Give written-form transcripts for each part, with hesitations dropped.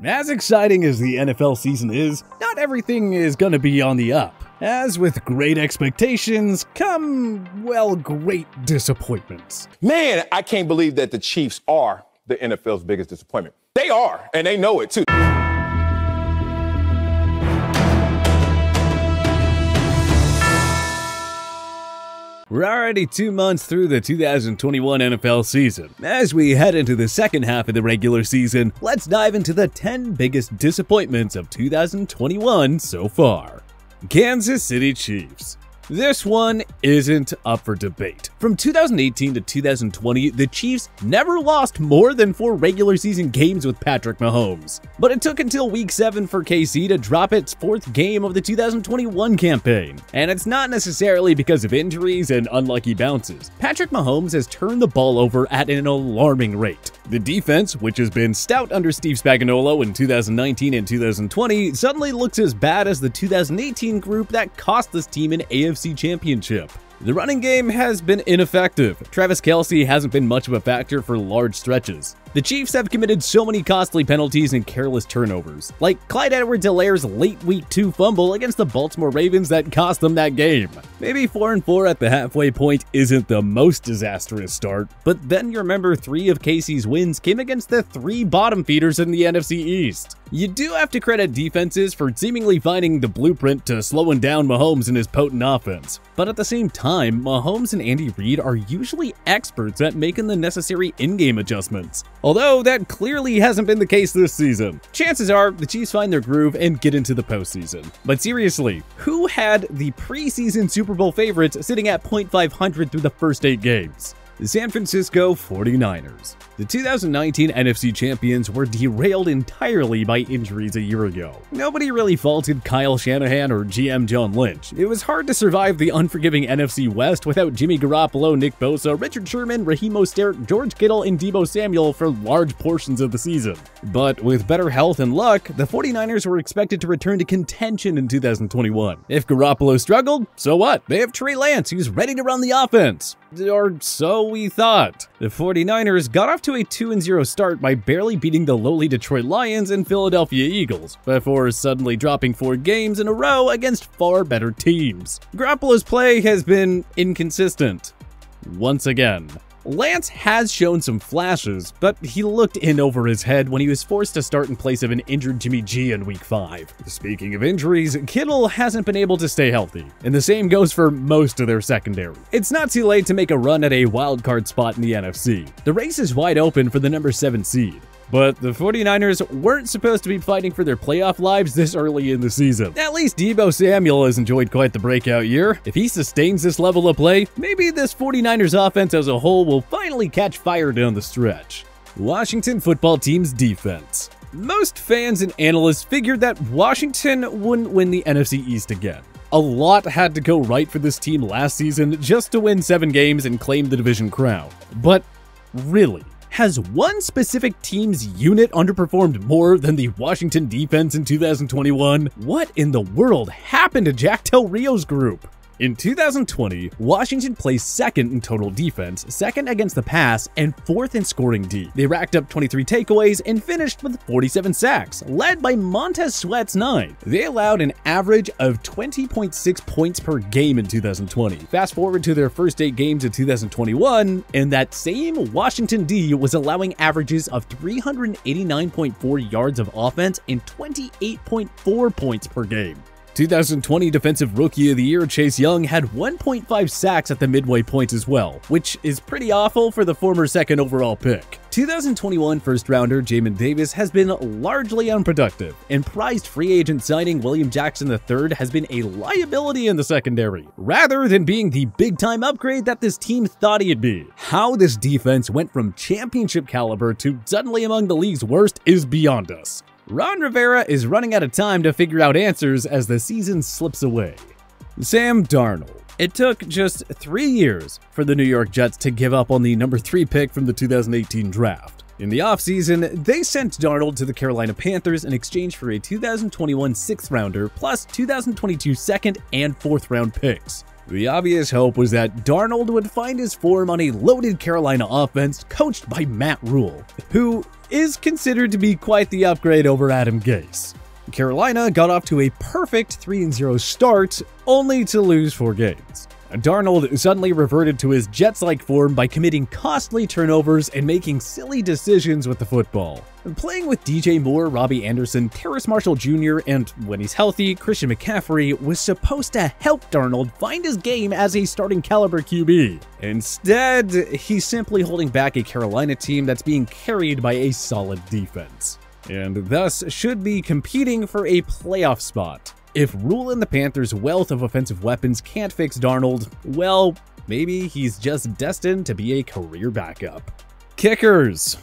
As exciting as the NFL season is, not everything is gonna be on the up. As with great expectations come, well, great disappointments. Man, I can't believe that the Chiefs are the NFL's biggest disappointment. They are, and they know it too. We're already 2 months through the 2021 NFL season. As we head into the second half of the regular season, let's dive into the 10 biggest disappointments of 2021 so far. Kansas City Chiefs. This one isn't up for debate. From 2018 to 2020, the Chiefs never lost more than 4 regular season games with Patrick Mahomes. But it took until Week 7 for KC to drop its 4th game of the 2021 campaign. And it's not necessarily because of injuries and unlucky bounces. Patrick Mahomes has turned the ball over at an alarming rate. The defense, which has been stout under Steve Spagnuolo in 2019 and 2020, suddenly looks as bad as the 2018 group that cost this team an AFC championship. The running game has been ineffective. Travis Kelce hasn't been much of a factor for large stretches. The Chiefs have committed so many costly penalties and careless turnovers, like Clyde Edwards-Helaire's late Week 2 fumble against the Baltimore Ravens that cost them that game. Maybe 4-4 at the halfway point isn't the most disastrous start, but then you remember 3 of KC's wins came against the 3 bottom feeders in the NFC East. You do have to credit defenses for seemingly finding the blueprint to slowing down Mahomes and his potent offense. But at the same time, Mahomes and Andy Reid are usually experts at making the necessary in-game adjustments. Although that clearly hasn't been the case this season. Chances are the Chiefs find their groove and get into the postseason. But seriously, who had the preseason Super Bowl favorites sitting at .500 through the first 8 games? The San Francisco 49ers. The 2019 NFC champions were derailed entirely by injuries a year ago. Nobody really faulted Kyle Shanahan or GM John Lynch. It was hard to survive the unforgiving NFC West without Jimmy Garoppolo, Nick Bosa, Richard Sherman, Raheem Mostert, George Kittle, and Deebo Samuel for large portions of the season. But with better health and luck, the 49ers were expected to return to contention in 2021. If Garoppolo struggled, so what? They have Trey Lance, who's ready to run the offense. Or so we thought. The 49ers got off to a 2-0 start by barely beating the lowly Detroit Lions and Philadelphia Eagles, before suddenly dropping 4 games in a row against far better teams. Garoppolo's play has been inconsistent. Once again. Lance has shown some flashes, but he looked in over his head when he was forced to start in place of an injured Jimmy G in Week 5. Speaking of injuries, Kittle hasn't been able to stay healthy, and the same goes for most of their secondary. It's not too late to make a run at a wildcard spot in the NFC. The race is wide open for the number 7 seed. But the 49ers weren't supposed to be fighting for their playoff lives this early in the season. At least Deebo Samuel has enjoyed quite the breakout year. If he sustains this level of play, maybe this 49ers offense as a whole will finally catch fire down the stretch. Washington football team's defense. Most fans and analysts figured that Washington wouldn't win the NFC East again. A lot had to go right for this team last season just to win 7 games and claim the division crown. But really? Has one specific team's unit underperformed more than the Washington defense in 2021? What in the world happened to Jack Del Rio's group? In 2020, Washington placed 2nd in total defense, 2nd against the pass, and 4th in scoring D. They racked up 23 takeaways and finished with 47 sacks, led by Montez Sweat's 9. They allowed an average of 20.6 points per game in 2020. Fast forward to their first 8 games in 2021, and that same Washington D was allowing averages of 389.4 yards of offense and 28.4 points per game. 2020 Defensive Rookie of the Year Chase Young had 1.5 sacks at the midway point as well, which is pretty awful for the former 2nd overall pick. 2021 first-rounder Jamin Davis has been largely unproductive, and prized free agent signing William Jackson III has been a liability in the secondary, rather than being the big-time upgrade that this team thought he'd be. How this defense went from championship caliber to suddenly among the league's worst is beyond us. Ron Rivera is running out of time to figure out answers as the season slips away. Sam Darnold. It took just 3 years for the New York Jets to give up on the number 3 pick from the 2018 draft. In the offseason, they sent Darnold to the Carolina Panthers in exchange for a 2021 6th-rounder plus 2022 2nd and 4th-round picks. The obvious hope was that Darnold would find his form on a loaded Carolina offense coached by Matt Rule, who is considered to be quite the upgrade over Adam Gase. Carolina got off to a perfect 3-0 start, only to lose 4 games. Darnold suddenly reverted to his Jets-like form by committing costly turnovers and making silly decisions with the football. Playing with DJ Moore, Robbie Anderson, Terrace Marshall Jr., and, when he's healthy, Christian McCaffrey was supposed to help Darnold find his game as a starting caliber QB. Instead, he's simply holding back a Carolina team that's being carried by a solid defense, and thus should be competing for a playoff spot. If Rule and the Panthers' wealth of offensive weapons can't fix Darnold, well, maybe he's just destined to be a career backup. Kickers.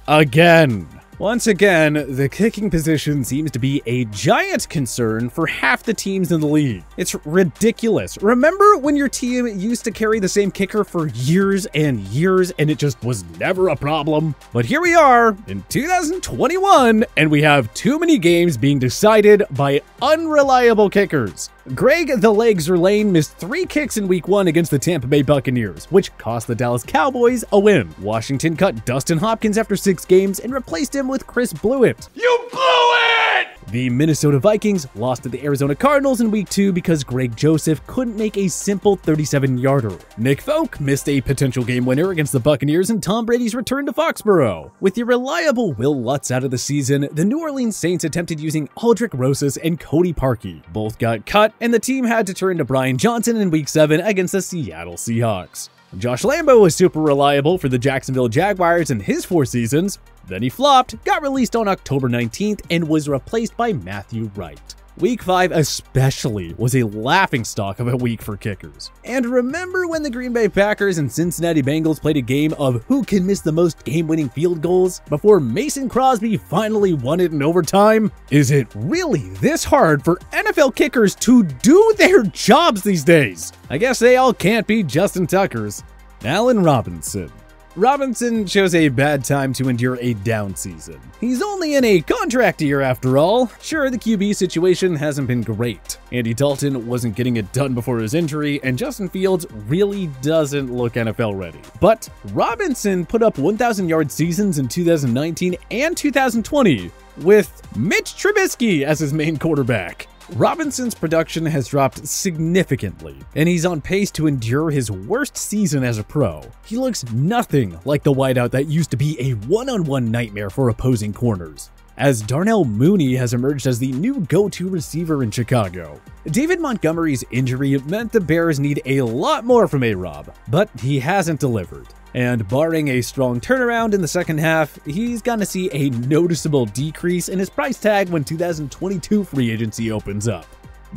Again. Once again, the kicking position seems to be a giant concern for half the teams in the league. It's ridiculous. Remember when your team used to carry the same kicker for years and years and it just was never a problem? But here we are in 2021 and we have too many games being decided by unreliable kickers. Greg "the Legs" Lane missed 3 kicks in Week 1 against the Tampa Bay Buccaneers, which cost the Dallas Cowboys a win. Washington cut Dustin Hopkins after 6 games and replaced him with Chris Blewett. You blew it! The Minnesota Vikings lost to the Arizona Cardinals in Week 2 because Greg Joseph couldn't make a simple 37-yarder. Nick Folk missed a potential game winner against the Buccaneers in Tom Brady's return to Foxborough. With the reliable Will Lutz out of the season, the New Orleans Saints attempted using Aldrick Rosas and Cody Parkey. Both got cut, and the team had to turn to Brian Johnson in Week 7 against the Seattle Seahawks. Josh Lambo was super reliable for the Jacksonville Jaguars in his 4 seasons. Then he flopped, got released on October 19th, and was replaced by Matthew Wright. Week 5 especially was a laughingstock of a week for kickers. And remember when the Green Bay Packers and Cincinnati Bengals played a game of who can miss the most game-winning field goals before Mason Crosby finally won it in overtime? Is it really this hard for NFL kickers to do their jobs these days? I guess they all can't be Justin Tuckers. Allen Robinson. Robinson chose a bad time to endure a down season. He's only in a contract year after all. Sure, the QB situation hasn't been great. Andy Dalton wasn't getting it done before his injury, and Justin Fields really doesn't look NFL ready. But Robinson put up 1,000-yard seasons in 2019 and 2020 with Mitch Trubisky as his main quarterback. Robinson's production has dropped significantly, and he's on pace to endure his worst season as a pro. He looks nothing like the wideout that used to be a one-on-one nightmare for opposing corners, as Darnell Mooney has emerged as the new go-to receiver in Chicago. David Montgomery's injury meant the Bears need a lot more from A-Rob, but he hasn't delivered. And barring a strong turnaround in the second half, he's gonna see a noticeable decrease in his price tag when 2022 free agency opens up.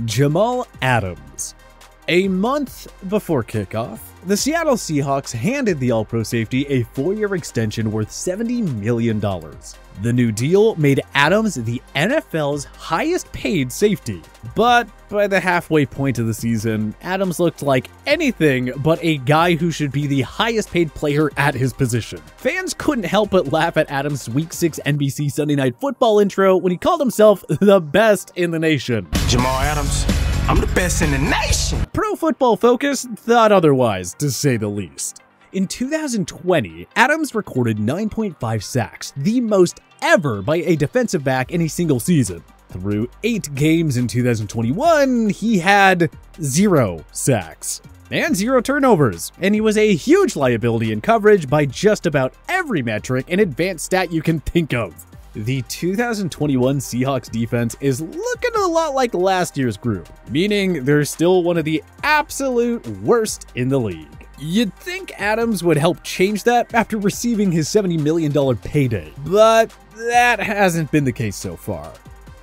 Jamal Adams. A month before kickoff, the Seattle Seahawks handed the All-Pro safety a 4-year extension worth $70 million. The new deal made Adams the NFL's highest-paid safety. But by the halfway point of the season, Adams looked like anything but a guy who should be the highest-paid player at his position. Fans couldn't help but laugh at Adams' Week 6 NBC Sunday Night Football intro when he called himself the best in the nation. Jamal Adams, I'm the best in the nation. Pro Football Focus thought otherwise, to say the least. In 2020, Adams recorded 9.5 sacks, the most ever by a defensive back in a single season. Through 8 games in 2021, he had 0 sacks and 0 turnovers, and he was a huge liability in coverage by just about every metric and advanced stat you can think of. The 2021 Seahawks defense is looking a lot like last year's group, meaning they're still one of the absolute worst in the league. You'd think Adams would help change that after receiving his $70 million payday, but that hasn't been the case so far.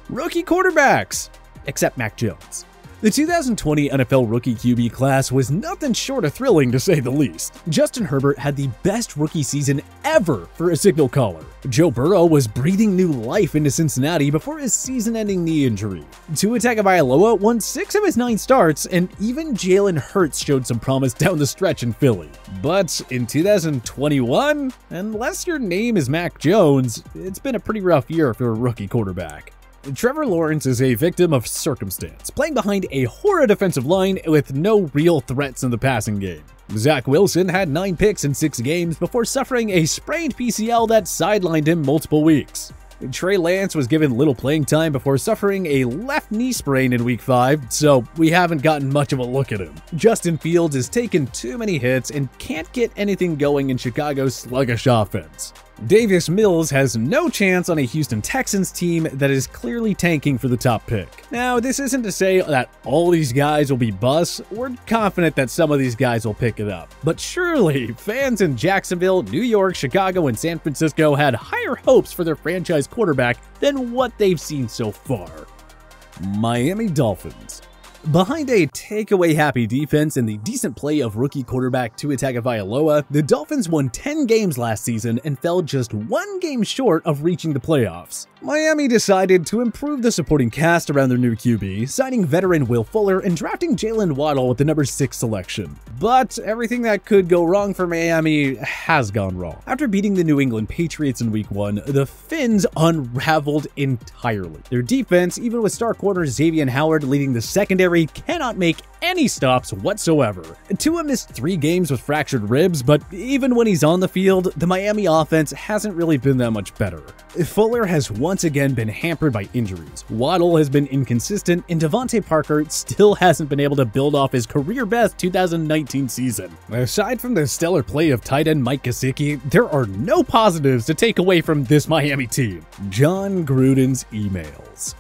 Rookie quarterbacks, except Mac Jones. The 2020 NFL rookie QB class was nothing short of thrilling, to say the least. Justin Herbert had the best rookie season ever for a signal caller. Joe Burrow was breathing new life into Cincinnati before his season-ending knee injury. Tua Tagovailoa won 6 of his 9 starts, and even Jalen Hurts showed some promise down the stretch in Philly. But in 2021, unless your name is Mac Jones, it's been a pretty rough year for a rookie quarterback. Trevor Lawrence is a victim of circumstance, playing behind a horrid offensive line with no real threats in the passing game. Zach Wilson had 9 picks in 6 games before suffering a sprained PCL that sidelined him multiple weeks. Trey Lance was given little playing time before suffering a left knee sprain in Week 5, so we haven't gotten much of a look at him. Justin Fields has taken too many hits and can't get anything going in Chicago's sluggish offense. Davis Mills has no chance on a Houston Texans team that is clearly tanking for the top pick. Now, this isn't to say that all these guys will be busts. We're confident that some of these guys will pick it up. But surely, fans in Jacksonville, New York, Chicago, and San Francisco had higher hopes for their franchise quarterback than what they've seen so far. Miami Dolphins. Behind a takeaway-happy defense and the decent play of rookie quarterback Tua Tagovailoa, the Dolphins won 10 games last season and fell just 1 game short of reaching the playoffs. Miami decided to improve the supporting cast around their new QB, signing veteran Will Fuller and drafting Jalen Waddle with the number 6 selection. But everything that could go wrong for Miami has gone wrong. After beating the New England Patriots in Week 1, the Fins unraveled entirely. Their defense, even with star corner Xavier Howard leading the secondary, cannot make any stops whatsoever. Tua missed 3 games with fractured ribs, but even when he's on the field, the Miami offense hasn't really been that much better. Fuller has once again been hampered by injuries. Waddle has been inconsistent, and Devontae Parker still hasn't been able to build off his career-best 2019 season. Aside from the stellar play of tight end Mike Gesicki, there are no positives to take away from this Miami team. Jon Gruden's emails.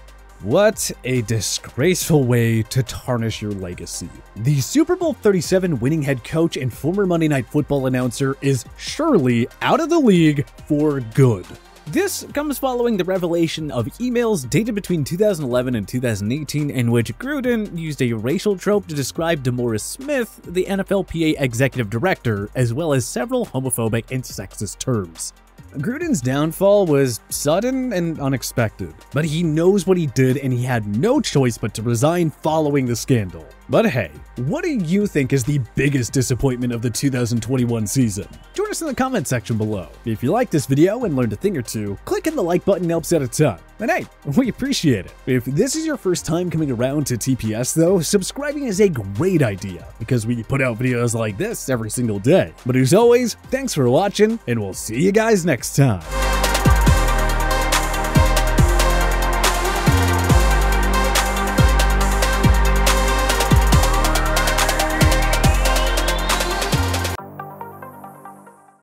What a disgraceful way to tarnish your legacy. The Super Bowl 37 winning head coach and former Monday Night Football announcer is surely out of the league for good. This comes following the revelation of emails dated between 2011 and 2018 in which Gruden used a racial trope to describe DeMaurice Smith, the NFLPA executive director, as well as several homophobic and sexist terms. Gruden's downfall was sudden and unexpected, but he knows what he did and he had no choice but to resign following the scandal. But hey, what do you think is the biggest disappointment of the 2021 season? Join us in the comment section below. If you liked this video and learned a thing or two, clicking the like button helps out a ton. And hey, we appreciate it. If this is your first time coming around to TPS though, subscribing is a great idea because we put out videos like this every single day. But as always, thanks for watching and we'll see you guys next time.